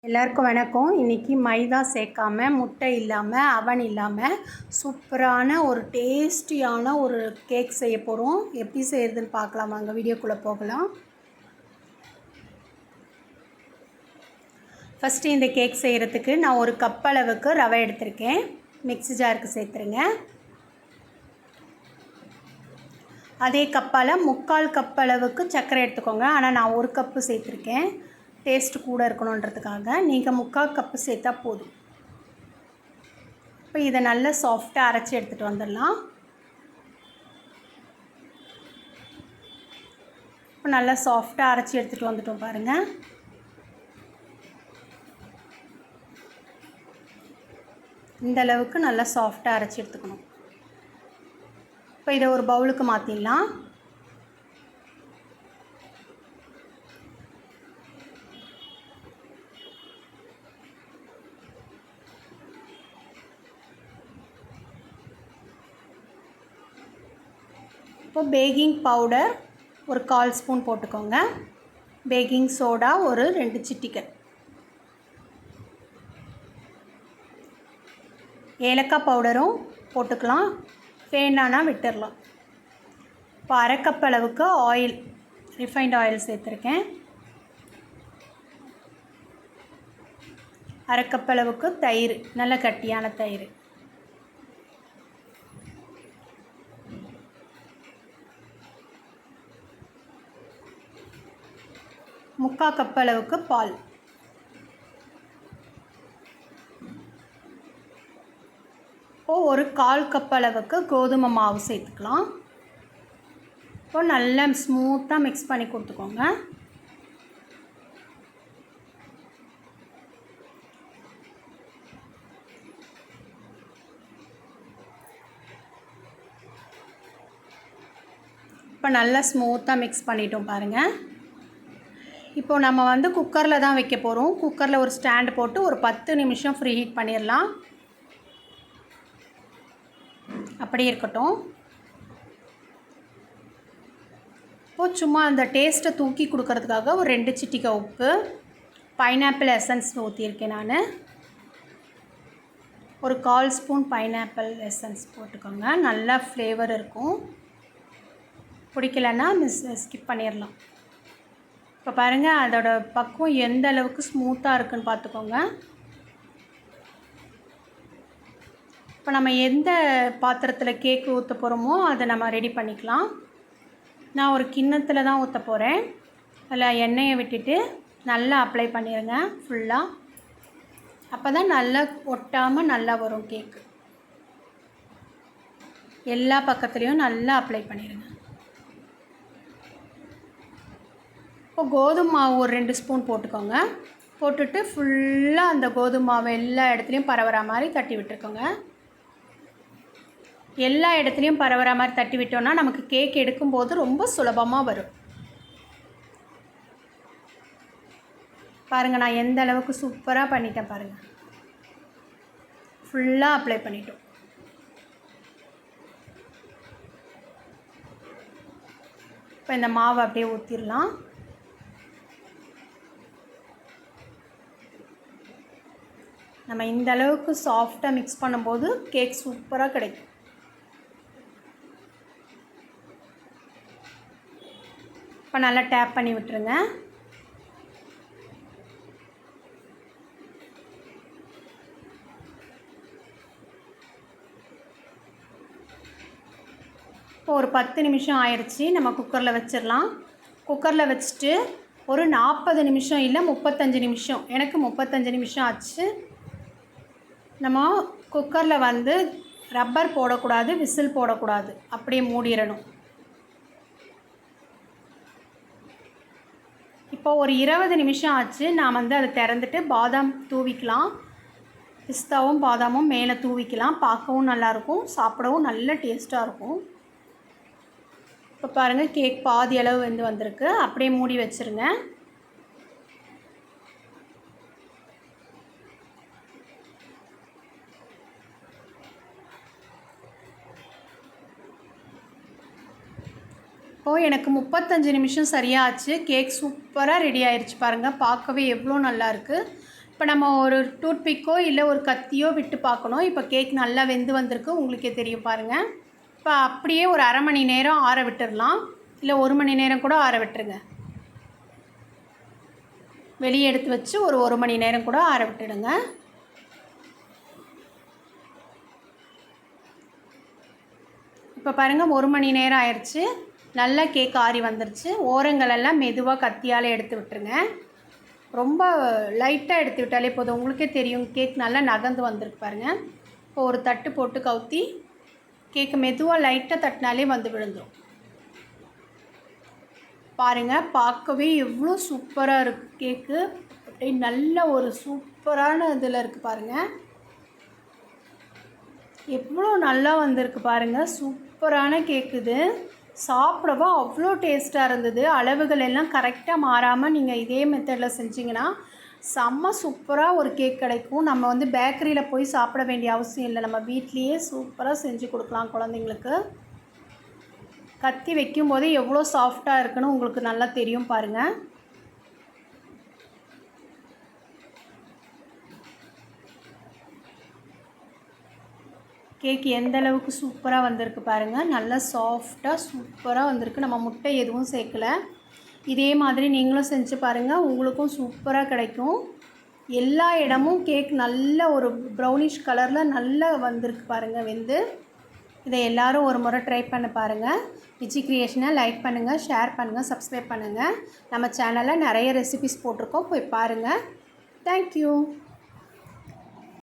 எல்லாருக்கும் வணக்கம். இன்றைக்கி மைதா சேர்க்காம, முட்டை இல்லாமல், அவன் இல்லாமல் சூப்பரான ஒரு டேஸ்டியான ஒரு கேக் செய்ய போகிறோம். எப்படி செய்கிறதுன்னு பார்க்கலாம் வாங்க, வீடியோக்குள்ளே போகலாம். ஃபஸ்ட்டு இந்த கேக் செய்கிறதுக்கு நான் ஒரு கப் அளவுக்கு ரவை எடுத்திருக்கேன். மிக்ஸி ஜாருக்கு சேர்த்துருங்க. அதே கப்பால் 3/4 கப் அளவுக்கு சர்க்கரை எடுத்துக்கோங்க. ஆனால் நான் 1 கப்பு சேர்த்துருக்கேன். டேஸ்ட்டு கூட இருக்கணுன்றதுக்காக நீங்கள் 3/4 கப்பு சேர்த்தா போதும். இப்போ இதை நல்லா சாஃப்டாக அரைச்சி எடுத்துகிட்டு வந்துடலாம். இப்போ நல்லா சாஃப்டாக அரைச்சி எடுத்துகிட்டு வந்துட்டோம் பாருங்கள். இந்த அளவுக்கு நல்லா சாஃப்டாக அரைச்சி எடுத்துக்கணும். இப்போ இதை ஒரு பவுலுக்கு மாற்றிடலாம். இப்போ பேக்கிங் பவுடர் ஒரு 1/4 ஸ்பூன் போட்டுக்கோங்க. பேக்கிங் சோடா ஒரு 2 சிட்டிகை, ஏலக்காய் பவுடரும் போட்டுக்கலாம், வேணான்னா விட்டுடலாம். இப்போ 1/2 கப் அளவுக்கு ஆயில், ரிஃபைண்ட் ஆயில் சேர்த்துருக்கேன். 1/2 கப் அளவுக்கு தயிர், நல்ல கட்டியான தயிர். முக்கால் கப் அளவுக்கு பால். இப்போது ஒரு 1/4 கப் அளவுக்கு கோதுமை மாவு சேர்த்துக்கலாம். இப்போ நல்லா ஸ்மூத்தாக மிக்ஸ் பண்ணி கொடுத்துக்கோங்க. இப்போ நல்லா ஸ்மூத்தாக மிக்ஸ் பண்ணிட்டோம் பாருங்கள். இப்போது நம்ம குக்கரில் தான் வைக்க போகிறோம். குக்கரில் ஒரு ஸ்டாண்டு போட்டு ஒரு 10 நிமிஷம் ஃப்ரீ ஹீட் பண்ணிடலாம். அப்படியே இருக்கட்டும். இப்போது சும்மா அந்த டேஸ்ட்டை தூக்கி கொடுக்கறதுக்காக ஒரு 2 சிட்டிகை உப்பு, பைனாப்பிள் எசன்ஸ் ஊற்றியிருக்கேன் நான். ஒரு 1/4 ஸ்பூன் பைனாப்பிள் எசன்ஸ் போட்டுக்கோங்க, நல்லா ஃப்ளேவர் இருக்கும். பிடிக்கலன்னா ஸ்கிப் பண்ணிடலாம். இப்போ பாருங்கள், அதோட பக்குவம் எந்த அளவுக்கு ஸ்மூத்தாக இருக்குன்னு பார்த்துக்கோங்க. இப்போ நம்ம எந்த பாத்திரத்தில் கேக் ஊற்ற போகிறோமோ அதை நம்ம ரெடி பண்ணிக்கலாம். நான் ஒரு கிண்ணத்தில் தான் ஊற்ற போகிறேன். அதில் எண்ணெயை விட்டுட்டு நல்லா அப்ளை பண்ணிடுங்க ஃபுல்லாக. அப்போ தான் நல்லா ஒட்டாமல் நல்லா வரும் கேக்கு. எல்லா பக்கத்துலேயும் நல்லா அப்ளை பண்ணிடுங்க. இப்போ கோதுமை மாவு ஒரு 2 ஸ்பூன் போட்டுக்கோங்க. போட்டுட்டு ஃபுல்லாக அந்த கோதுமை மாவு எல்லா இடத்துலையும் பரவுற மாதிரி தட்டி விட்டுருக்கோங்க. எல்லா இடத்துலையும் பரவுற மாதிரி தட்டி விட்டோன்னா நமக்கு கேக் எடுக்கும்போது ரொம்ப சுலபமாக வரும். பாருங்கள், நான் எந்த அளவுக்கு சூப்பராக பண்ணிட்டேன் பாருங்கள். ஃபுல்லாக அப்ளை பண்ணிட்டோம். இப்போ இந்த மாவை அப்படியே ஊற்றிடலாம். நம்ம இந்த அளவுக்கு சாஃப்டாக மிக்ஸ் பண்ணும்போது கேக் சூப்பராக கிடைக்கும். இப்போ நல்லா டேப் பண்ணி விட்டுருங்க. இப்போ ஒரு 10 நிமிஷம் ஆயிடுச்சு. நம்ம குக்கரில் வச்சிடலாம். குக்கரில் வச்சுட்டு ஒரு 40 நிமிஷம் இல்லை 35 நிமிஷம், எனக்கு 35 நிமிஷம் ஆச்சு. நம்ம குக்கரில் ரப்பர் போடக்கூடாது, விசில் போடக்கூடாது, அப்படியே மூடிடணும். இப்போ ஒரு 20 நிமிஷம் ஆச்சு. நான் அதை திறந்துட்டு பாதாம் தூவிக்கலாம். பிஸ்தாவும் பாதாமும் மேலே தூவிக்கலாம். பார்க்கவும் நல்லாயிருக்கும், சாப்பிடவும் நல்ல டேஸ்ட்டாக இருக்கும். இப்போ பாருங்கள், கேக் பாதி அளவு வந்திருக்கு. அப்படியே மூடி வச்சுருங்க. இப்போது எனக்கு 35 நிமிஷம் சரியாச்சு. கேக் சூப்பராக ரெடி ஆயிடுச்சு பாருங்கள். பார்க்கவே எவ்வளோ நல்லா இருக்குது. இப்போ நம்ம ஒரு டூத்பிக்கோ இல்லை ஒரு கத்தியோ விட்டு பார்க்கணும். இப்போ கேக் நல்லா வெந்து வந்திருக்கு, உங்களுக்கே தெரியும் பாருங்கள். இப்போ அப்படியே ஒரு அரை மணி நேரம் ஆற விட்டுடலாம், இல்லை 1 மணி நேரம் கூட ஆற விட்டுருங்க. வெளியே எடுத்து வச்சு ஒரு 1 மணி நேரம் கூட ஆற விட்டுடுங்க. இப்போ பாருங்கள் 1 மணி நேரம் ஆயிடுச்சு. நல்லா கேக் ஆறி வந்துருச்சு. ஓரங்களெல்லாம் மெதுவாக கத்தியால் எடுத்து விட்டுருங்க. ரொம்ப லைட்டாக எடுத்து விட்டாலே போதும், உங்களுக்கே தெரியும் கேக் நல்லா நகர்ந்து வந்திருக்கு பாருங்கள். இப்போ ஒரு தட்டு போட்டு கவுத்தி கேக்கு மெதுவாக லைட்டாக தட்டினாலே வந்து விழுந்துடும். பாருங்கள், பார்க்கவே எவ்வளோ சூப்பராக இருக்குது கேக்கு. அப்படியே நல்ல ஒரு சூப்பரான இதில் இருக்குது பாருங்கள். எவ்வளோ நல்லா வந்திருக்கு பாருங்கள். சூப்பரான கேக்கு இது. சாப்பிடவோ அவ்வளோ டேஸ்ட்டாக இருந்தது. அளவுகள் எல்லாம் கரெக்டாக மாறாமல் நீங்கள் இதே மெத்தடில் செஞ்சிங்கன்னா செம்ம சூப்பராக ஒரு கேக் கிடைக்கும். நம்ம வந்து பேக்கரியில் போய் சாப்பிட வேண்டிய அவசியம் இல்லை, நம்ம வீட்லேயே சூப்பராக செஞ்சு கொடுக்கலாம் குழந்தைங்களுக்கு. கத்தி வைக்கும்போதே எவ்வளோ சாஃப்டாக இருக்குன்னு உங்களுக்கு நல்லா தெரியும் பாருங்கள். கேக் எந்த அளவுக்கு சூப்பராக வந்திருக்கு பாருங்கள். நல்லா சாஃப்டாக சூப்பராக வந்திருக்கு. நம்ம முட்டை எதுவும் சேர்க்கலை. இதே மாதிரி நீங்களும் செஞ்சு பாருங்கள், உங்களுக்கும் சூப்பராக கிடைக்கும். எல்லா இடமும் கேக் நல்ல ஒரு ப்ரௌனிஷ் கலரில் நல்லா வந்திருக்கு பாருங்கள் வெந்து. இதை எல்லோரும் ஒரு முறை ட்ரை பண்ண பாருங்கள். விஜி கிரியேஷனை லைக் பண்ணுங்கள், ஷேர் பண்ணுங்கள், சப்ஸ்கிரைப் பண்ணுங்கள். நம்ம சேனலில் நிறைய ரெசிபிஸ் போட்டிருக்கோம், போய் பாருங்கள். தேங்க்யூ.